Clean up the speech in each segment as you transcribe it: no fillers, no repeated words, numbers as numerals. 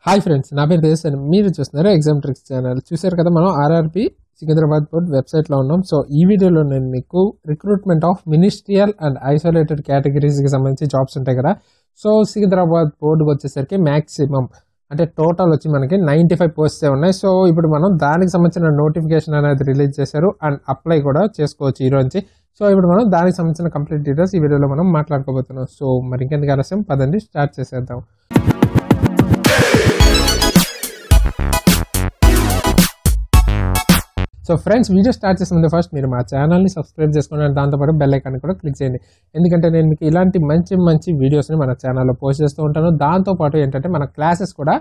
Hi friends, నా పేరు దేశ్ అని మీరు చూస్తున్నారు ఎగ్జామ్ ట్రిక్స్ ఛానల్. చూసారు కదా, మనం ఆర్ఆర్బి సికింద్రాబాద్ బోర్డ్ వెబ్సైట్లో ఉన్నాం. సో ఈ వీడియోలో నేను మీకు recruitment of ministerial and isolated కేటగిరీస్కి సంబంధించి జాబ్స్ ఉంటాయి కదా. సో సికింద్రాబాద్ బోర్డుకి వచ్చేసరికి మ్యాక్సిమం అంటే టోటల్ వచ్చి మనకి 95 పోస్ట్సే ఉన్నాయి. సో ఇప్పుడు మనం దానికి సంబంధించిన నోటిఫికేషన్ అనేది రిలీజ్ చేశారు అండ్ అప్లై కూడా చేసుకోవచ్చు ఈ రోజు నుంచి. సో ఇప్పుడు మనం దానికి సంబంధించిన కంప్లీట్ డీటెయిల్స్ ఈ వీడియోలో మనం మాట్లాడుకోబోతున్నాం. సో మరి ఇంకెందుకు ఆలస్యం, పదండి స్టార్ట్ చేసేద్దాం. సో ఫ్రెండ్స్, వీడియో స్టార్ట్ చేసే ముందు ఫస్ట్ మీరు మా ఛానల్ని సబ్స్క్రైబ్ చేసుకోండి అండ్ దాంతోపాటు బెల్ ఐకాన్ కూడా క్లిక్ చేయండి. ఎందుకంటే నేను మీకు ఇలాంటి మంచి మంచి వీడియోస్ని మన ఛానల్లో పోస్ట్ చేస్తూ ఉంటాను. దాంతోపాటు ఏంటంటే మన క్లాసెస్ కూడా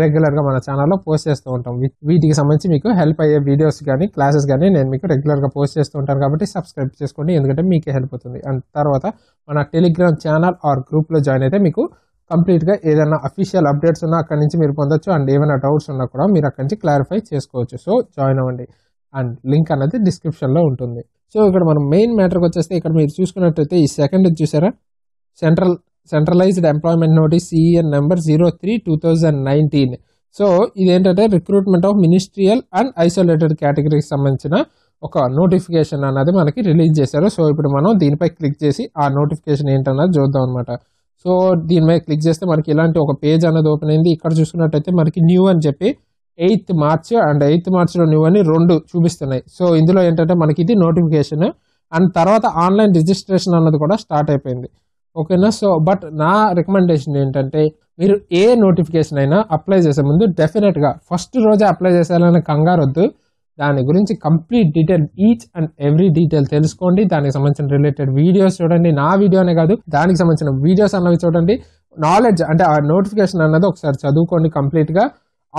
రెగ్యులర్గా మన ఛానల్లో పోస్ట్ చేస్తూ ఉంటాం. వీటికి సంబంధించి మీకు హెల్ప్ అయ్యే వీడియోస్ కానీ క్లాసెస్ కానీ నేను మీకు రెగ్యులర్గా పోస్ట్ చేస్తూ ఉంటాను. కాబట్టి సబ్స్క్రైబ్ చేసుకోండి, ఎందుకంటే మీకే హెల్ప్ అవుతుంది. అండ్ తర్వాత మన టెలిగ్రామ్ ఛానల్ ఆర్ గ్రూప్లో జాయిన్ అయితే మీకు కంప్లీట్గా ఏదైనా అఫీషియల్ అప్డేట్స్ ఉన్నా అక్కడి నుంచి మీరు పొందొచ్చు. అండ్ ఏమైనా డౌట్స్ ఉన్నా కూడా మీరు అక్కడి నుంచి క్లారిఫై చేసుకోవచ్చు. సో జాయిన్ అవ్వండి అండ్ లింక్ అనేది డిస్క్రిప్షన్లో ఉంటుంది. సో ఇక్కడ మనం మెయిన్ మ్యాటర్కి వచ్చేస్తే ఇక్కడ మీరు చూసుకున్నట్టయితే ఈ సెకండ్ చూసారా, centralised employment notice CEN number 03/2019. So ఇదేంటంటే recruitment of ministerial and isolated కేటగిరీకి సంబంధించిన ఒక నోటిఫికేషన్ అన్నది మనకి రిలీజ్ చేశారు. సో ఇప్పుడు మనం దీనిపై క్లిక్ చేసి ఆ నోటిఫికేషన్ ఏంటన్నది చూద్దాం అనమాట. సో దీని మీద క్లిక్ చేస్తే మనకి ఇలాంటి ఒక పేజ్ అనేది ఓపెన్ అయింది. ఇక్కడ చూసుకున్నట్టయితే మనకి న్యూ అని చెప్పి 8th March and 8th Marchలో new అని 2 చూపిస్తున్నాయి. సో ఇందులో ఏంటంటే మనకి ఇది నోటిఫికేషన్ అండ్ తర్వాత ఆన్లైన్ రిజిస్ట్రేషన్ అన్నది కూడా స్టార్ట్ అయిపోయింది. ఓకేనా. సో బట్ నా రికమెండేషన్ ఏంటంటే మీరు ఏ నోటిఫికేషన్ అయినా అప్లై చేసే ముందు డెఫినెట్గా ఫస్ట్ రోజే అప్లై చేసేయాలనే కంగారు వద్దు. దాని గురించి complete detail each and every detail తెలుసుకోండి. దానికి సంబంధించిన రిలేటెడ్ వీడియోస్ చూడండి. నా వీడియోనే కాదు, దానికి సంబంధించిన వీడియోస్ అన్నవి చూడండి. నాలెడ్జ్ అంటే ఆ నోటిఫికేషన్ అన్నది ఒకసారి చదువుకోండి కంప్లీట్గా,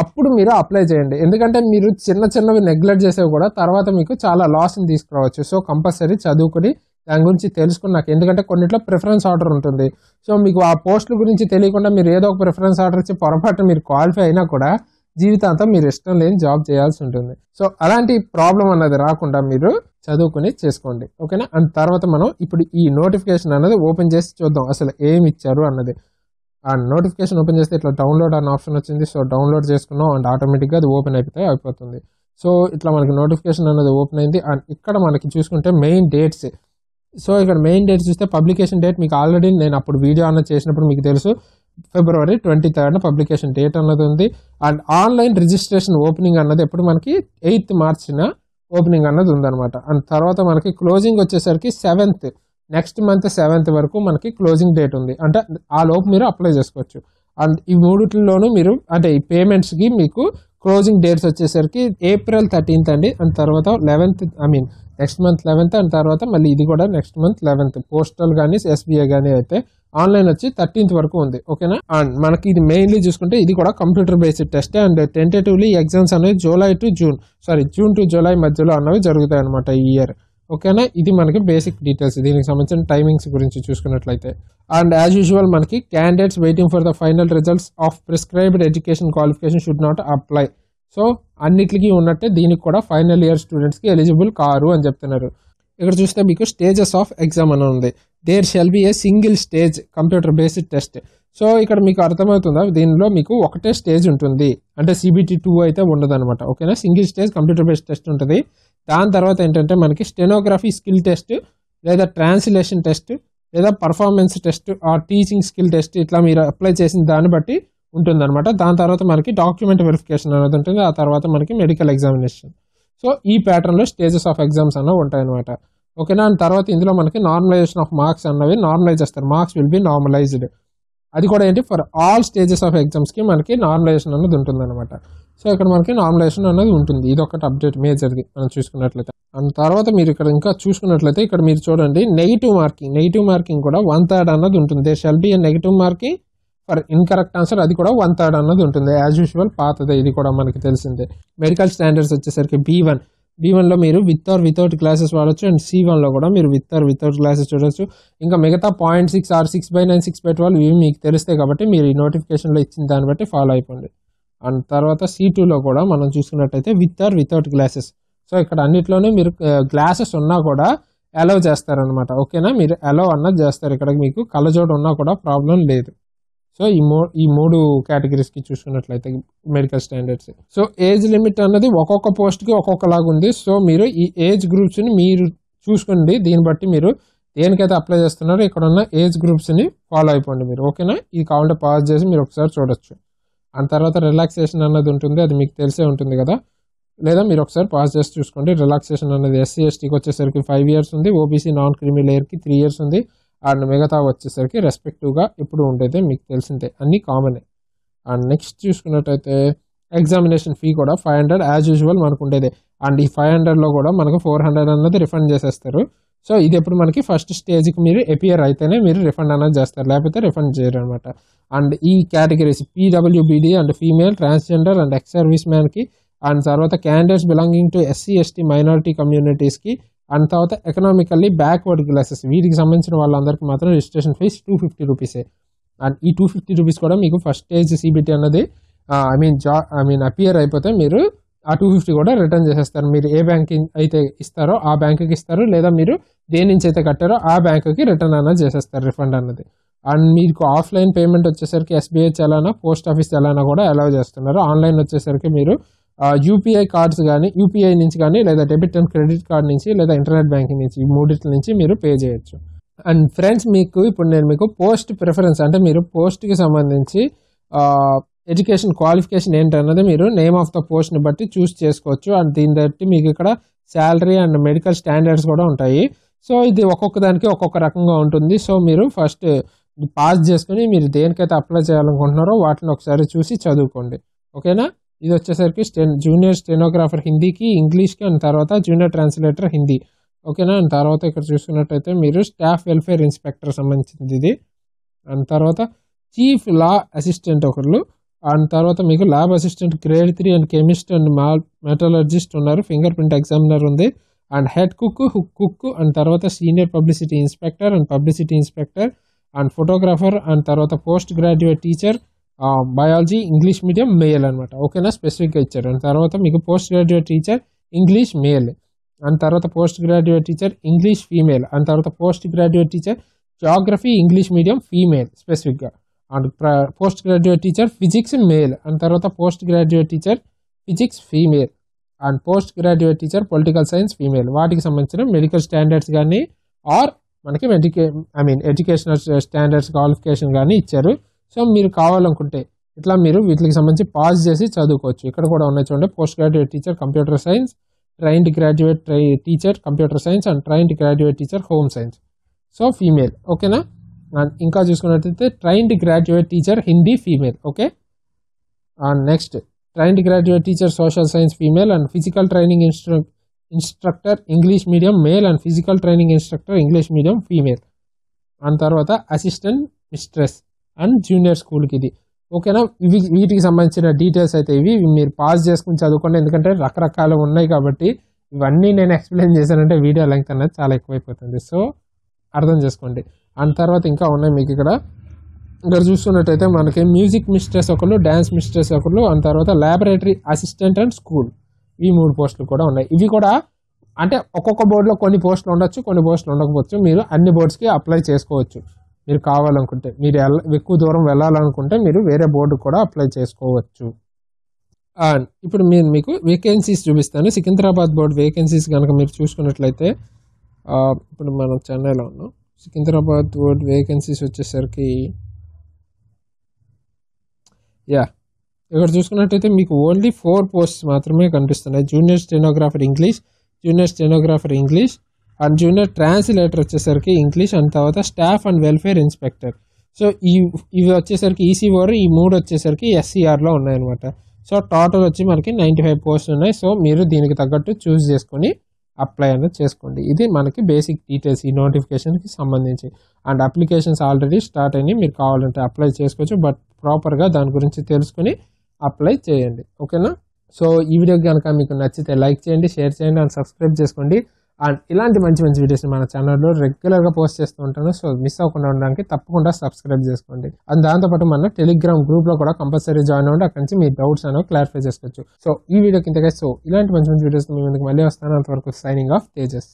అప్పుడు మీరు అప్లై చేయండి. ఎందుకంటే మీరు చిన్నవి నెగ్లెక్ట్ చేసేవి కూడా తర్వాత మీకు చాలా లాస్ని తీసుకురావచ్చు. సో కంపల్సరీ చదువుకుని దాని గురించి తెలుసుకున్నాక, ఎందుకంటే కొన్నిట్లో ప్రిఫరెన్స్ ఆర్డర్ ఉంటుంది. సో మీకు ఆ పోస్టుల గురించి తెలియకుండా మీరు ఏదో ఒక ప్రిఫరెన్స్ ఆర్డర్ ఇచ్చి పొరపాటు మీరు క్వాలిఫై అయినా కూడా జీవితాంతం మీరు ఇష్టం లేని జాబ్ చేయాల్సి ఉంటుంది. సో అలాంటి ప్రాబ్లం అన్నది రాకుండా మీరు చదువుకుని చేసుకోండి. ఓకేనా. అండ్ తర్వాత మనం ఇప్పుడు ఈ నోటిఫికేషన్ అన్నది ఓపెన్ చేసి చూద్దాం అసలు ఏమి ఇచ్చారు అన్నది. ఆ నోటిఫికేషన్ ఓపెన్ చేస్తే ఇట్లా డౌన్లోడ్ అనే ఆప్షన్ వచ్చింది. సో డౌన్లోడ్ చేసుకున్నాం అండ్ ఆటోమేటిక్గా అది ఓపెన్ అయిపోతుంది. సో ఇట్లా మనకి నోటిఫికేషన్ అనేది ఓపెన్ అయింది. అండ్ ఇక్కడ మనకి చూసుకుంటే మెయిన్ డేట్స్. సో ఇక్కడ మెయిన్ డేట్స్ చూస్తే పబ్లికేషన్ డేట్ మీకు ఆల్రెడీ నేను అప్పుడు వీడియో అన్నది చేసినప్పుడు మీకు తెలుసు, February 23rd పబ్లికేషన్ డేట్ అన్నది ఉంది. అండ్ ఆన్లైన్ రిజిస్ట్రేషన్ ఓపెనింగ్ అన్నది ఎప్పుడు మనకి 8th March ఓపెనింగ్ అన్నది ఉందన్నమాట. అండ్ తర్వాత మనకి క్లోజింగ్ వచ్చేసరికి 7th నెక్స్ట్ మంత్ 7th వరకు మనకి క్లోజింగ్ డేట్ ఉంది. అంటే ఆ లోపు మీరు అప్లై చేసుకోవచ్చు. అండ్ ఈ మూడిట్లోనూ మీరు అంటే ఈ పేమెంట్స్కి మీకు క్లోజింగ్ డేట్స్ వచ్చేసరికి April 13th అండి. అండ్ తర్వాత 11th next month 11th and తర్వాత మళ్ళీ ఇది కూడా నెక్స్ట్ మంత్ 11th. పోస్టల్ కానీ SBI కానీ అయితే ఆన్లైన్ వచ్చి 13th వరకు ఉంది. ఓకేనా. అండ్ మనకి ఇది మెయిన్లీ చూసుకుంటే ఇది కూడా computer based test and tentatively exams అనేవి జూన్ టు జూలై మధ్యలో అన్నవి జరుగుతాయి అనమాట ఈ ఇయర్. ఓకేనా. ఇది మనకి బేసిక్ డీటెయిల్స్. దీనికి సంబంధించిన టైమింగ్స్ గురించి చూసుకున్నట్లయితే అండ్ యాజ్ యూజువల్ మనకి candidates waiting for the final results of prescribed education qualification should not apply. So అన్నిటికీ ఉన్నట్టే దీనికి కూడా ఫైనల్ ఇయర్ స్టూడెంట్స్కి ఎలిజిబుల్ కారు అని చెప్తున్నారు. ఇక్కడ చూస్తే మీకు స్టేజెస్ ఆఫ్ ఎగ్జామ్ అని ఉంది. There shall be a single stage computer based test. So ఇక్కడ మీకు అర్థమవుతుందా, దీనిలో మీకు ఒకటే స్టేజ్ ఉంటుంది. అంటే CBT 2 అయితే ఉండదు అనమాట. ఓకేనా. Single stage computer based test ఉంటుంది. దాని తర్వాత ఏంటంటే మనకి స్టెనోగ్రఫీ స్కిల్ టెస్ట్ లేదా ట్రాన్స్లేషన్ టెస్ట్ లేదా పర్ఫార్మెన్స్ టెస్ట్ ఆ టీచింగ్ స్కిల్ టెస్ట్ ఇట్లా మీరు అప్లై చేసిన దాన్ని బట్టి ఉంటుందన్నమాట. దాని తర్వాత మనకి డాక్యుమెంట్ వెరిఫికేషన్ అనేది ఉంటుంది. ఆ తర్వాత మనకి మెడికల్ ఎగ్జామినేషన్. సో ఈ ప్యాటర్న్లో స్టేజెస్ ఆఫ్ ఎగ్జామ్స్ అన్నవి ఉంటాయన్నమాట. ఓకేనా. అండ్ తర్వాత ఇందులో మనకి నార్మలైజేషన్ ఆఫ్ మార్క్స్ అన్నవి నార్మలైజ్ చేస్తారు. Marks will be normalised. అది కూడా ఏంటి, ఫర్ ఆల్ స్టేజెస్ ఆఫ్ ఎగ్జామ్స్కి మనకి నార్మలైజేషన్ అనేది ఉంటుంది అనమాట. సో ఇక్కడ మనకి నార్మలైజేషన్ అనేది ఉంటుంది. ఇది ఒకటి అప్డేట్ మేజర్ది మనం చూసుకున్నట్లయితే. అండ్ తర్వాత మీరు ఇక్కడ ఇంకా చూసుకున్నట్లయితే ఇక్కడ మీరు చూడండి నెగిటివ్ మార్కింగ్ కూడా 1/3 అన్నది ఉంటుంది. There shall be a negative marking for incorrect answer. అది కూడా 1/3 అన్నది ఉంటుంది. యాజ్ యూజువల్ పాతదే, ఇది కూడా మనకి తెలిసిందే. మెడికల్ స్టాండర్డ్స్ వచ్చేసరికి B1లో మీరు విత్ ఆర్ వితౌట్ గ్లాసెస్ వాడచ్చు. అండ్ C1లో కూడా మీరు విత్ ఆర్ వితౌట్ గ్లాసెస్ చూడొచ్చు. ఇంకా మిగతా 0.6 or 6/9 6/12 ఇవి మీకు తెలుస్తాయి కాబట్టి మీరు ఈ నోటిఫికేషన్లో ఇచ్చిన దాన్ని బట్టి ఫాలో అయిపోండి. అండ్ తర్వాత C2లో కూడా మనం చూసుకున్నట్టయితే with or without glasses. So ఇక్కడ అన్నిట్లోనే మీరు గ్లాసెస్ ఉన్నా కూడా అలౌ చేస్తారనమాట. ఓకేనా. మీరు అలౌ అన్నది చేస్తారు. ఇక్కడ మీకు కళ్ళజోడు ఉన్నా కూడా ప్రాబ్లం లేదు. సో ఈ మూడు కేటగిరీస్కి చూసుకున్నట్లయితే medical standards. So age limit అన్నది ఒక్కొక్క పోస్ట్కి ఒక్కొక్కలాగా ఉంది. సో మీరు ఈ ఏజ్ గ్రూప్స్ని మీరు చూసుకోండి. దీన్ని బట్టి మీరు దేనికైతే అప్లై చేస్తున్నారో ఇక్కడ ఉన్న ఏజ్ గ్రూప్స్ని ఫాలో అయిపోండి మీరు. ఓకేనా? ఇది కావాలంటే పాజ్ చేసి మీరు ఒకసారి చూడొచ్చు. అండ్ తర్వాత రిలాక్సేషన్ అన్నది ఉంటుంది, అది మీకు తెలిసే ఉంటుంది కదా, లేదా మీరు ఒకసారి పాజ్ చేసి చూసుకోండి. రిలాక్సేషన్ అనేది ఎస్సీ ఎస్టీకి వచ్చేసరికి 5 years ఉంది, ఓబీసీ నాన్ క్రిమి లేయర్కి 3 years ఉంది, అండ్ మిగతా వచ్చేసరికి రెస్పెక్టివ్గా ఇప్పుడు ఉండేది మీకు తెలిసిందే, అన్నీ కామనే. అండ్ నెక్స్ట్ చూసుకున్నట్టయితే ఎగ్జామినేషన్ ఫీ కూడా 500 యాజ్ యూజువల్ మనకు ఉండేది. అండ్ ఈ 500లో కూడా మనకు 400 అన్నది రిఫండ్ చేసేస్తారు. సో ఇది ఎప్పుడు మనకి ఫస్ట్ స్టేజ్కి మీరు అపియర్ అయితేనే మీరు రిఫండ్ అనేది చేస్తారు, లేకపోతే రిఫండ్ చేయరు అనమాట. అండ్ ఈ categories PWBD and female, transgender and ex service మ్యాన్కి, అండ్ తర్వాత candidates belonging to SC ST minority కమ్యూనిటీస్కి, అండ్ తర్వాత ఎకనామికల్లీ బ్యాక్వర్డ్ క్లాసెస్ వీటికి సంబంధించిన వాళ్ళందరికీ మాత్రం రిజిస్ట్రేషన్ ఫీజ్ 250 రూపీసే. అండ్ ఈ 250 రూపీస్ కూడా మీకు ఫస్ట్ స్టేజ్ సిబిటీ అన్నది అపియర్ అయిపోతే మీరు ఆ 250 కూడా రిటర్న్ చేసేస్తారు. మీరు ఏ బ్యాంక్ అయితే ఇస్తారో ఆ బ్యాంకుకి ఇస్తారు, లేదా మీరు దేని నుంచి అయితే కట్టారో ఆ బ్యాంకుకి రిటర్న్ అన్నది చేసేస్తారు, రిఫండ్ అన్నది. అండ్ మీకు ఆఫ్లైన్ పేమెంట్ వచ్చేసరికి ఎస్బీఐ చలానా, పోస్ట్ ఆఫీస్ చలానా కూడా అలౌ చేస్తున్నారు. ఆన్లైన్ వచ్చేసరికి మీరు యూపీఐ కార్డ్స్ కానీ, యూపీఐ నుంచి కానీ, లేదా డెబిట్ అండ్ క్రెడిట్ కార్డ్ నుంచి, లేదా ఇంటర్నెట్ బ్యాంకింగ్ నుంచి, ఈ మూడింటి నుంచి మీరు పే చేయొచ్చు. అండ్ ఫ్రెండ్స్, ఇప్పుడు నేను మీకు పోస్ట్ ప్రిఫరెన్స్ అంటే మీరు పోస్ట్కి సంబంధించి ఎడ్యుకేషన్ క్వాలిఫికేషన్ ఏంటన్నది మీరు నేమ్ ఆఫ్ ద పోస్ట్ని బట్టి చూస్ చేసుకోవచ్చు. అండ్ దీన్ని బట్టి మీకు ఇక్కడ శాలరీ అండ్ మెడికల్ స్టాండర్డ్స్ కూడా ఉంటాయి. సో ఇది ఒక్కొక్క దానికి ఒక్కొక్క రకంగా ఉంటుంది. సో మీరు ఫస్ట్ పాస్ చేసుకుని మీరు దేనికైతే అప్లై చేయాలనుకుంటున్నారో వాటిని ఒకసారి చూసి చదువుకోండి. ఓకేనా? ఇది వచ్చేసరికి జూనియర్ స్టెనోగ్రాఫర్ హిందీకి, ఇంగ్లీష్కి, అండ్ తర్వాత జూనియర్ ట్రాన్స్లేటర్ హిందీ. ఓకేనా? అండ్ తర్వాత ఇక్కడ చూసుకున్నట్టయితే మీరు స్టాఫ్ వెల్ఫేర్ ఇన్స్పెక్టర్ సంబంధించింది ఇది. అండ్ తర్వాత చీఫ్ లా అసిస్టెంట్ ఒకళ్ళు, అండ్ తర్వాత మీకు lab assistant grade 3 and chemist and metallurgist ఉన్నారు, ఫింగర్ ప్రింట్ ఎగ్జామినర్ ఉంది, and head cook, cook, and తర్వాత senior publicity inspector and publicity inspector, and photographer, and తర్వాత post graduate teacher biology English medium male అనమాట. ఓకేనా? స్పెసిఫిక్గా ఇచ్చారు. And తర్వాత మీకు post graduate teacher English male, and తర్వాత post graduate teacher English female, and తర్వాత post graduate teacher geography English medium female స్పెసిఫిక్గా, and post graduate teacher physics male, and తర్వాత post graduate teacher physics female, and post graduate teacher political science female. వాటికి సంబంధించిన medical standards కానీ or మనకి educational standards qualification కానీ ఇచ్చారు. So మీరు కావాలనుకుంటే ఇట్లా మీరు వీటికి సంబంధించి పాస్ చేసి చదువుకోవచ్చు. ఇక్కడ కూడా ఉన్నాయి చూడండి, post graduate teacher computer science, trained graduate teacher computer science, and trained graduate teacher home science. So female. ఓకేనా? అండ్ ఇంకా చూసుకున్నట్లయితే trained graduate teacher Hindi female. Okay? And next trained graduate teacher social science female, and physical training instructor English medium male, and physical training instructor English medium female. And తర్వాత assistant mistress and junior స్కూల్కి ఇది. ఓకేనా? వీటికి సంబంధించిన details అయితే ఇవి మీరు pass చేసుకుని చదువుకోండి, ఎందుకంటే రకరకాలు ఉన్నాయి కాబట్టి ఇవన్నీ నేను ఎక్స్ప్లెయిన్ చేశానంటే వీడియో లెంగ్త్ అనేది చాలా ఎక్కువైపోతుంది. సో అర్థం చేసుకోండి. అండ్ తర్వాత ఇంకా ఉన్నాయి మీకు ఇక్కడ చూసుకున్నట్టయితే మనకి మ్యూజిక్ మిస్ట్రెస్ ఒకళ్ళు, డ్యాన్స్ మిస్ట్రెస్ ఒకళ్ళు, అండ్ తర్వాత ల్యాబొరేటరీ అసిస్టెంట్ అండ్ స్కూల్, ఈ 3 పోస్టులు కూడా ఉన్నాయి. ఇవి కూడా అంటే ఒక్కొక్క బోర్డులో కొన్ని పోస్టులు ఉండొచ్చు, కొన్ని పోస్టులు ఉండకపోవచ్చు. మీరు అన్ని బోర్డ్స్కి అప్లై చేసుకోవచ్చు మీరు కావాలనుకుంటే. మీరు ఎక్కువ దూరం వెళ్ళాలనుకుంటే మీరు వేరే బోర్డు కూడా అప్లై చేసుకోవచ్చు. అండ్ ఇప్పుడు మీకు వేకెన్సీస్ చూపిస్తాను. సికింద్రాబాద్ బోర్డు వేకెన్సీస్ కనుక మీరు చూసుకున్నట్లయితే ఇప్పుడు మనం చెన్నైలో ఉన్నాం. సికింద్రాబాద్ బోర్డు వేకెన్సీస్ వచ్చేసరికి ఇక్కడ చూసుకున్నట్టయితే మీకు ఓన్లీ 4 పోస్ట్స్ మాత్రమే కనిపిస్తున్నాయి. Junior stenographer English, junior stenographer English, and junior translator వచ్చేసరికి ఇంగ్లీష్, అండ్ తర్వాత staff and welfare inspector. So ఇవి వచ్చేసరికి ఈసీఓఆర్, ఈ 3 వచ్చేసరికి ఎస్సీఆర్లో ఉన్నాయన్నమాట. సో టోటల్ వచ్చి మనకి 95 పోస్టులు ఉన్నాయి. సో మీరు దీనికి తగ్గట్టు చూస్ చేసుకొని అప్లై అనేది చేసుకోండి. ఇది మనకి బేసిక్ డీటెయిల్స్ ఈ నోటిఫికేషన్కి సంబంధించి. అండ్ అప్లికేషన్స్ ఆల్రెడీ స్టార్ట్ అయినాయి, మీరు కావాలంటే అప్లై చేసుకోవచ్చు, బట్ ప్రాపర్గా దాని గురించి తెలుసుకుని అప్లై చేయండి. ఓకేనా? సో ఈ వీడియో కనుక మీకు నచ్చితే లైక్ చేయండి, షేర్ చేయండి, అండ్ సబ్స్క్రైబ్ చేసుకోండి. అండ్ ఇలాంటి మంచి మంచి వీడియోస్ని మన ఛానల్లో రెగ్యులర్గా పోస్ట్ చేస్తూ ఉంటాను. సో మిస్ అవ్వకుండా ఉండడానికి తప్పకుండా సబ్స్క్రైబ్ చేసుకోండి. అండ్ దాంతోపాటు మన టెలిగ్రామ్ గ్రూప్లో కూడా కంపల్సరీ జాయిన్ అవ్వండి. అక్కడి నుంచి మీ డౌట్స్ అనేవి క్లారిఫై చేసుకోవచ్చు. సో ఈ వీడియోకి ఇంతగా సో ఇలాంటి మంచి మంచి వీడియోస్ మీ ముందుకు మళ్ళీ వస్తాను. అంతవరకు సైనింగ్ ఆఫ్ తేజస్.